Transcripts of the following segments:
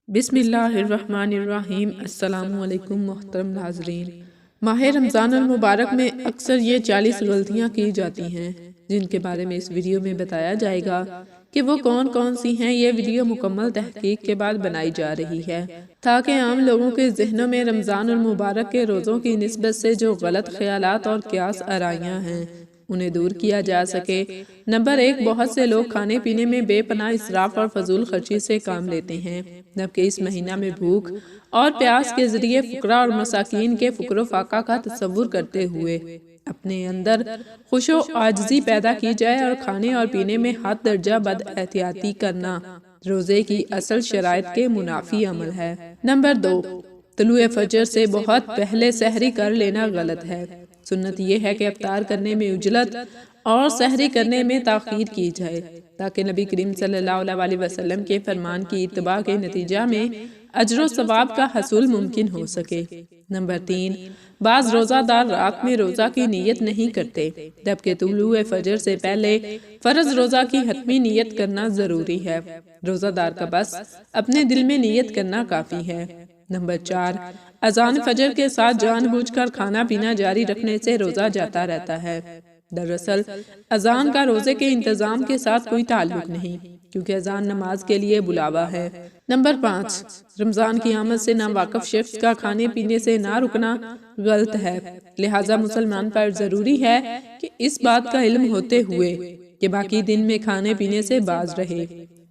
بسم اللہ الرحمن الرحیم۔ السلام علیکم محترم ناظرین۔ ماہ رمضان المبارک میں اکثر یہ 40 غلطیاں کی جاتی ہیں جن کے بارے میں اس ویڈیو میں بتایا جائے گا کہ وہ کون کون سی ہیں۔ یہ ویڈیو مکمل تحقیق کے بعد بنائی جا رہی ہے تاکہ عام لوگوں کے ذہنوں میں رمضان المبارک کے روزوں کی نسبت سے جو غلط خیالات اور قیاس آرائیاں ہیں انہیں دور کیا جا سکے۔ نمبر 1، بہت سے لوگ کھانے پینے میں بے پناہ اسراف اور فضول خرچی سے کام لیتے ہیں، جبکہ اس مہینہ میں بھوک اور پیاس کے ذریعے فقراء اور مساکین کے فقر و فاقہ کا تصور کرتے ہوئے اپنے اندر خشوع و عاجزی پیدا کی جائے اور کھانے اور پینے میں حد درجہ بد احتیاطی کرنا روزے کی اصل شرائط کے منافی عمل ہے۔ نمبر 2، طلوع فجر سے بہت پہلے سحری کر لینا غلط ہے۔ سنت یہ ہے کہ افطار کرنے میں عجلت اور سحری کرنے میں تاخیر کی جائے تاکہ نبی کریم صلی اللہ علیہ وسلم کے فرمان کی اتباع کے نتیجہ میں اجر و ثواب کا حصول ممکن ہو سکے۔ نمبر 3، بعض روزہ دار رات میں روزہ کی نیت نہیں کرتے، جبکہ طلوع فجر سے پہلے فرض روزہ کی حتمی نیت کرنا ضروری ہے۔ روزہ دار کا بس اپنے دل میں نیت کرنا کافی ہے۔ نمبر 4، اذان فجر کے ساتھ جان بوجھ کر کھانا پینا جاری رکھنے سے روزہ جاتا رہتا ہے۔ دراصل اذان کا روزے کے انتظام کے ساتھ کوئی تعلق نہیں، کیونکہ اذان نماز کے لیے بلاوا ہے۔ نمبر 5، رمضان کی آمد سے ناواقف شخص کا کھانے پینے سے نہ رکنا غلط ہے، لہٰذا مسلمان پر ضروری ہے کہ اس بات کا علم ہوتے ہوئے کہ باقی دن میں کھانے پینے سے باز رہے۔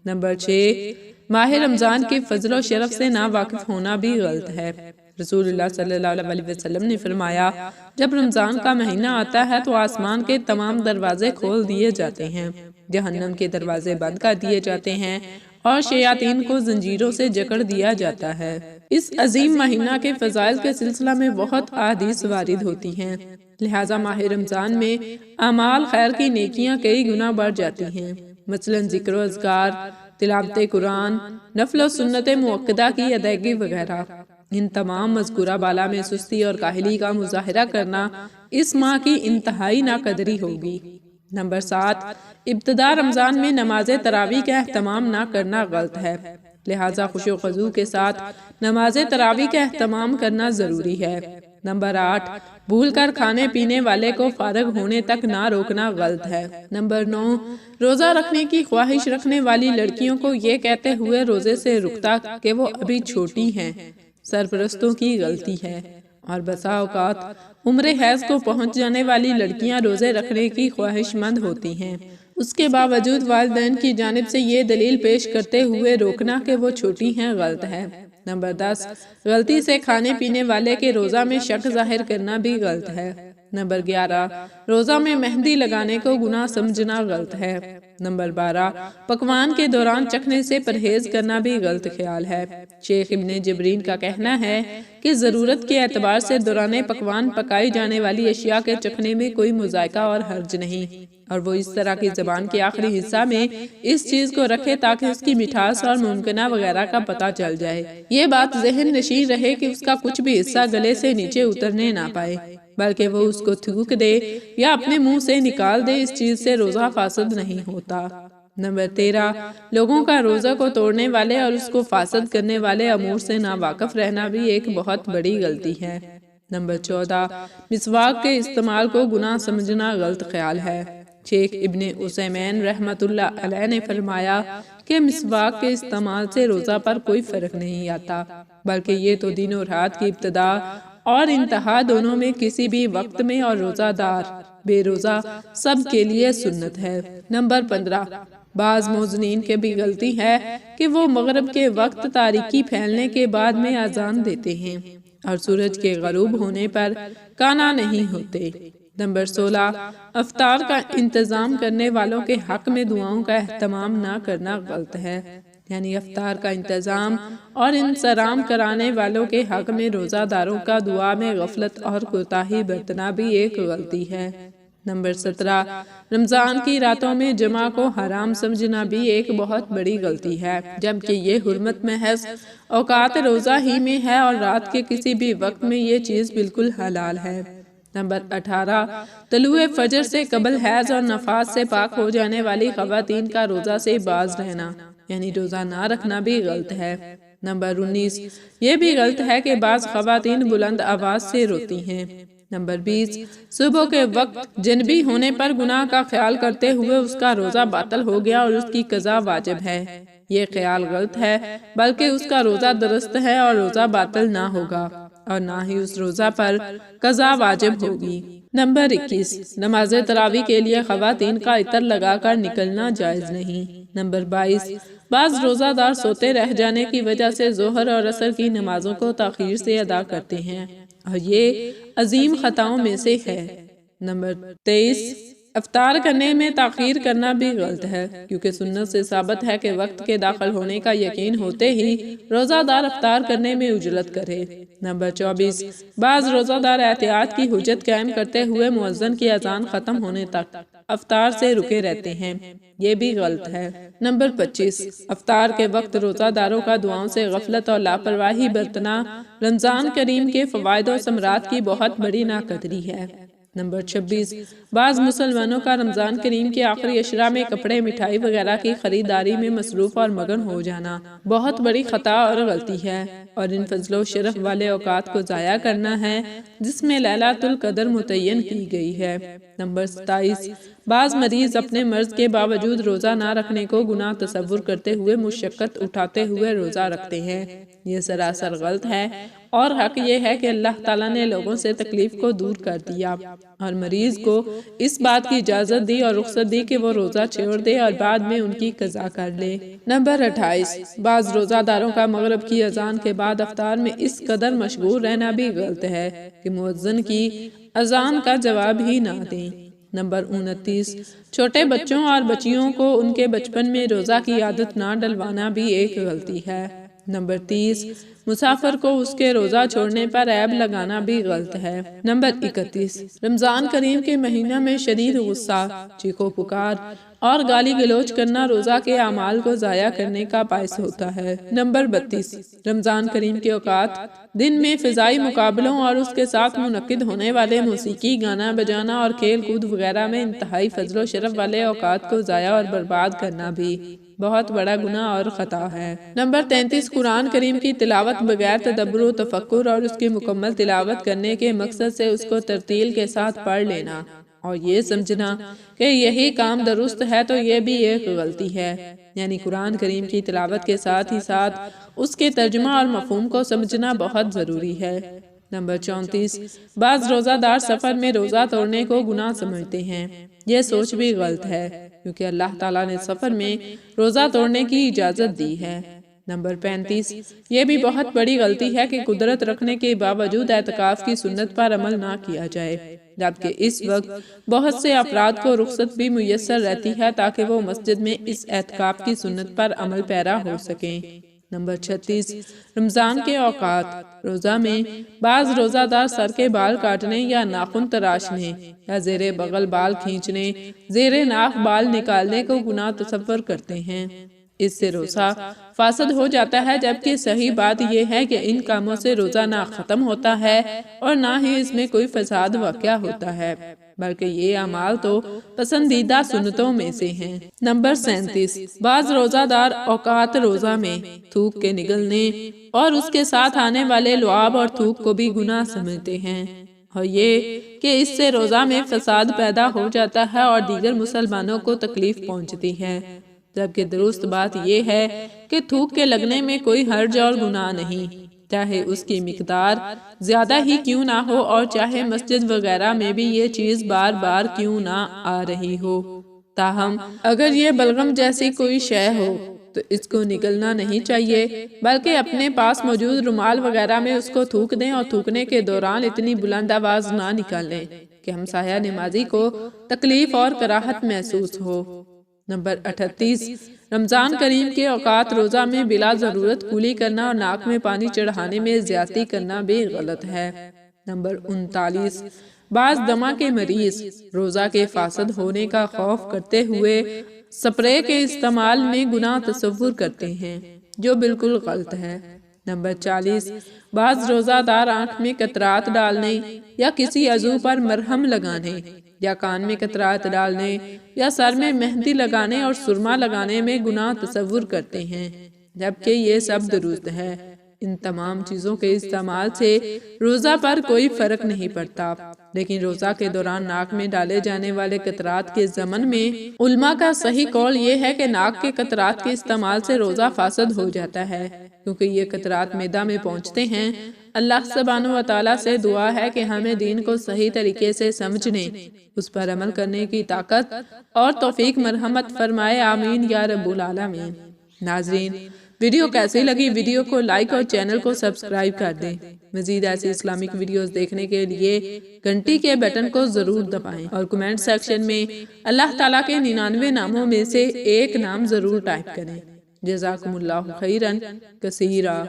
نمبر 6، ماہ رمضان کے فضل و شرف سے ناواقف ہونا بھی غلط ہے۔ رسول اللہ صلی اللہ علیہ وسلم نے فرمایا، جب رمضان کا مہینہ آتا ہے تو آسمان کے تمام دروازے کھول دیے جاتے ہیں، جہنم کے دروازے بند کر دیے جاتے ہیں اور شیاطین کو زنجیروں سے جکڑ دیا جاتا ہے۔ اس عظیم مہینہ کے فضائل کے سلسلہ میں بہت احادیث وارد ہوتی ہیں، لہٰذا ماہ رمضان میں اعمال خیر کی نیکیاں کئی گنا بڑھ جاتی ہیں، مثلا ذکر و اذکار، تلاوت قرآن، نفل و سنت مؤکدہ کی ادائیگی وغیرہ۔ ان تمام مذکورہ بالا میں سستی اور کاہلی کا مظاہرہ کرنا اس ماہ کی انتہائی ناقدری ہوگی۔ نمبر 7، ابتدا رمضان میں نماز تراویح کا اہتمام نہ کرنا غلط ہے، لہٰذا خشوع و خضوع کے ساتھ نماز تراویح کا اہتمام کرنا ضروری ہے۔ نمبر 8، بھول کر کھانے پینے والے کو فارغ ہونے تک نہ روکنا غلط ہے۔ نمبر 9، روزہ رکھنے کی خواہش رکھنے والی لڑکیوں کو یہ کہتے ہوئے روزے سے رکتا کہ وہ ابھی چھوٹی ہیں، سرپرستوں کی غلطی ہے، اور بسا اوقات عمر حیض کو پہنچ جانے والی لڑکیاں روزے رکھنے کی خواہش مند ہوتی ہیں، اس کے باوجود والدین کی جانب سے یہ دلیل پیش کرتے ہوئے روکنا کہ وہ چھوٹی ہیں غلط ہے۔ نمبر 10، غلطی سے کھانے پینے والے کے روزہ میں شک ظاہر کرنا بھی غلط ہے۔ نمبر 11، روزہ میں مہندی لگانے کو گناہ سمجھنا غلط ہے۔ نمبر 12، پکوان کے دوران چکھنے سے پرہیز کرنا بھی غلط خیال ہے۔ شیخ ابن جبرین کا کہنا ہے کہ ضرورت کے اعتبار سے دوران پکوان پکائی جانے والی اشیاء کے چکھنے میں کوئی مذائقہ اور حرج نہیں، اور وہ اس طرح کی زبان کے آخری حصہ میں اس چیز کو رکھے تاکہ اس کی مٹھاس اور ممکنہ وغیرہ کا پتہ چل جائے۔ یہ بات ذہن نشین رہے کہ اس کا کچھ بھی حصہ گلے سے نیچے اترنے نہ پائے، بلکہ وہ اس کو تھوک دے یا اپنے منہ سے نکال دے، اس چیز سے روزہ فاسد نہیں ہوتا۔ نمبر 13، لوگوں کا روزہ کو توڑنے والے اور اس کو فاسد کرنے والے امور سے ناواقف رہنا بھی ایک بہت بڑی غلطی ہے۔ نمبر 14، مسواک کے استعمال کو گناہ سمجھنا غلط خیال ہے۔ شیخ ابن عثیمین رحمۃ اللہ علیہ نے فرمایا کہ مسواک کے استعمال سے روزہ پر کوئی فرق نہیں آتا، بلکہ یہ تو دن اور رات کی ابتدا اور انتہا دونوں میں کسی بھی وقت میں اور روزہ دار بے روزہ سب کے لیے سنت ہے۔ نمبر 15، بعض موذنین کے بھی غلطی ہے کہ وہ مغرب کے وقت تاریکی پھیلنے کے بعد میں اذان دیتے ہیں اور سورج کے غروب ہونے پر کانا نہیں ہوتے۔ نمبر 16، افطار کا انتظام کرنے والوں کے حق میں دعاؤں کا اہتمام نہ کرنا غلط ہے، یعنی افطار کا انتظام اور انصرام کرانے والوں کے حق میں روزہ داروں کا دعا میں غفلت اور کوتاہی برتنا بھی ایک غلطی ہے۔ نمبر 17، رمضان کی راتوں میں جمعہ کو حرام سمجھنا بھی ایک بہت بڑی غلطی ہے، جبکہ یہ حرمت محض اوقات روزہ ہی میں ہے اور رات کے کسی بھی وقت میں یہ چیز بالکل حلال ہے۔ نمبر 18، طلوع فجر سے قبل حیض اور نفاس سے پاک ہو جانے والی خواتین کا روزہ سے باز رہنا، یعنی روزہ نہ رکھنا بھی غلط ہے۔ نمبر 19، یہ بھی غلط ہے کہ بعض خواتین بلند آواز سے روتی ہیں۔ نمبر 20، صبح کے وقت جنبی ہونے پر گناہ کا خیال کرتے ہوئے اس کا روزہ باطل ہو گیا اور اس کی قضا واجب ہے۔ یہ خیال غلط ہے، بلکہ اس کا روزہ درست ہے اور روزہ باطل نہ ہوگا اور نہ ہی اس روزہ پر قضا واجب ہوگی۔ نمبر 21، نماز تراویح کے لیے خواتین کا عطر لگا کر نکلنا جائز نہیں۔ نمبر 22، بعض روزہ دار سوتے رہ جانے کی وجہ سے ظہر اور عصر کی نمازوں کو تاخیر سے ادا کرتے ہیں اور یہ عظیم خطاؤں میں سے ہے۔ نمبر 23، افطار کرنے میں تاخیر کرنا بھی غلط ہے، کیونکہ سنت سے ثابت ہے کہ وقت کے داخل ہونے کا یقین ہوتے ہی روزہ دار افطار کرنے میں عجلت کرے۔ نمبر 24، بعض روزہ دار احتیاط کی حجت قائم کرتے ہوئے مؤذن کی اذان ختم ہونے تک افطار سے رکے رہتے ہیں، یہ بھی غلط ہے۔ نمبر 25، افطار کے وقت روزہ داروں کا دعاؤں سے غفلت اور لاپرواہی برتنا رمضان کریم کے فوائد و ثمرات کی بہت بڑی ناقدری ہے۔ نمبر 26، بعض مسلمانوں کا رمضان کریم کے آخری عشرہ میں کپڑے، مٹھائی وغیرہ کی خریداری میں مصروف اور مگن ہو جانا بہت بڑی خطا اور غلطی ہے، اور ان فضل و شرف والے اوقات کو ضائع کرنا ہے جس میں لیلۃ القدر متعین کی گئی ہے۔ نمبر 27، بعض مریض اپنے مرض کے باوجود روزہ نہ رکھنے کو گناہ تصور کرتے ہوئے مشقت اٹھاتے ہوئے روزہ رکھتے ہیں، یہ سراسر غلط ہے، اور حق یہ ہے کہ اللہ تعالیٰ نے لوگوں سے تکلیف کو دور کر دیا اور مریض کو اس بات کی اجازت دی اور رخصت دی کہ وہ روزہ چھوڑ دے اور بعد میں ان کی قضا کر لے۔ نمبر 28، بعض روزہ داروں کا مغرب کی اذان کے بعد افطار میں اس قدر مشغول رہنا بھی غلط ہے کہ مؤذن کی اذان کا جواب ہی نہ دیں۔ نمبر 29، چھوٹے بچوں اور بچیوں کو ان کے بچپن میں روزہ کی عادت نہ ڈلوانا بھی ایک غلطی ہے۔ نمبر 30، مسافر کو اس کے روزہ چھوڑنے پر عیب لگانا بھی غلط ہے۔ نمبر 31، رمضان کریم کے مہینہ میں شدید غصہ، چیخو پکار اور گالی گلوچ کرنا روزہ کے اعمال کو ضائع کرنے کا باعث ہوتا ہے۔ نمبر 32، رمضان کریم کے اوقات دن میں فضائی مقابلوں اور اس کے ساتھ منعقد ہونے والے موسیقی، گانا بجانا اور کھیل کود وغیرہ میں انتہائی فضل و شرف والے اوقات کو ضائع اور برباد کرنا بھی بہت بڑا گناہ اور خطا ہے۔ نمبر 33، قرآن کریم کی تلاوت بغیر تدبر و تفکر اور اس کی مکمل تلاوت کرنے کے مقصد سے اس کو ترتیل کے ساتھ پڑھ لینا اور یہ سمجھنا کہ یہی کام درست ہے تو یہ بھی ایک غلطی ہے، یعنی قرآن کریم کی تلاوت کے ساتھ ہی ساتھ اس کے ترجمہ اور مفہوم کو سمجھنا بہت ضروری ہے۔ نمبر 34، بعض روزہ دار سفر میں روزہ توڑنے کو گناہ سمجھتے ہیں، یہ سوچ بھی غلط ہے کیونکہ اللہ تعالیٰ نے سفر میں روزہ توڑنے کی اجازت دی ہے۔ نمبر 35، یہ بھی بہت بڑی غلطی ہے کہ قدرت رکھنے کے باوجود اعتکاف کی سنت پر عمل نہ کیا جائے، جبکہ اس وقت بہت سے افراد کو رخصت بھی میسر رہتی ہے تاکہ وہ مسجد میں اس اعتکاف کی سنت پر عمل پیرا ہو سکیں۔ نمبر 36، رمضان کے اوقات روزہ میں بعض روزہ دار سر کے بال کاٹنے یا ناخن تراشنے یا زیر بغل بال کھینچنے، زیر ناک بال نکالنے کو گناہ تصور کرتے ہیں، اس سے روزہ فاسد ہو جاتا ہے، جبکہ صحیح بات یہ ہے کہ ان کاموں سے روزہ نہ ختم ہوتا ہے اور نہ ہی اس میں کوئی فساد واقع ہوتا ہے، بلکہ یہ اعمال تو پسندیدہ سنتوں میں سے ہیں۔ نمبر 37، بعض روزہ دار اوقات روزہ میں تھوک کے نگلنے اور اس کے ساتھ آنے والے لعاب اور تھوک کو بھی گناہ سمجھتے ہیں، اور یہ کہ اس سے روزہ میں فساد پیدا ہو جاتا ہے اور دیگر مسلمانوں کو تکلیف پہنچتی ہے، جبکہ درست بات یہ ہے کہ تھوک کے لگنے میں کوئی حرج اور گناہ نہیں، چاہے اس کی مقدار زیادہ ہی کیوں نہ ہو اور چاہے مسجد وغیرہ میں بھی یہ چیز بار بار کیوں نہ آ رہی ہو۔ تاہم اگر یہ بلغم جیسی کوئی شے ہو تو اس کو نگلنا نہیں چاہیے، بلکہ اپنے پاس موجود رومال وغیرہ میں اس کو تھوک دیں اور تھوکنے کے دوران اتنی بلند آواز نہ نکالیں کہ ہمسایہ نمازی کو تکلیف اور کراہت محسوس ہو۔ نمبر 38، رمضان کریم کے اوقات روزہ میں بلا ضرورت کولی کرنا اور ناک میں پانی چڑھانے میں زیادتی کرنا بھی غلط ہے۔ نمبر 39، بعض دمہ کے مریض روزہ کے فاسد ہونے کا خوف کرتے ہوئے سپرے کے استعمال میں گناہ تصور کرتے ہیں، جو بالکل غلط ہے۔ نمبر 40، بعض روزہ دار آنکھ میں قطرات ڈالنے یا کسی عضو پر مرہم لگانے یا کان میں قطرات ڈالنے یا سر میں مہندی لگانے اور سرما لگانے میں گناہ تصور کرتے ہیں، جبکہ یہ سب درست ہے۔ ان تمام چیزوں کے استعمال سے روزہ پر کوئی فرق نہیں پڑتا، لیکن روزہ کے دوران ناک میں ڈالے جانے والے قطرات کے ضمن میں علماء کا صحیح قول یہ ہے کہ ناک کے قطرات کے استعمال سے روزہ فاسد ہو جاتا ہے، کیونکہ یہ قطرات معدہ میں پہنچتے ہیں۔ اللہ سبحانہ و تعالیٰ سے دعا ہے کہ ہمیں دین کو صحیح طریقے سے سمجھنے، اس پر عمل کرنے کی طاقت اور توفیق مرحمت فرمائے، آمین یا رب العالمین۔ ناظرین، ویڈیو کیسی لگی؟ ویڈیو کو لائک اور چینل کو سبسکرائب کر دیں۔ مزید ایسی اسلامک ویڈیوز دیکھنے کے لیے گھنٹی کے بٹن کو ضرور دبائیں اور کمنٹ سیکشن میں اللہ تعالیٰ کے 99 ناموں میں سے ایک نام ضرور ٹائپ کریں۔ جزاکم اللہ خیرن کثیرا۔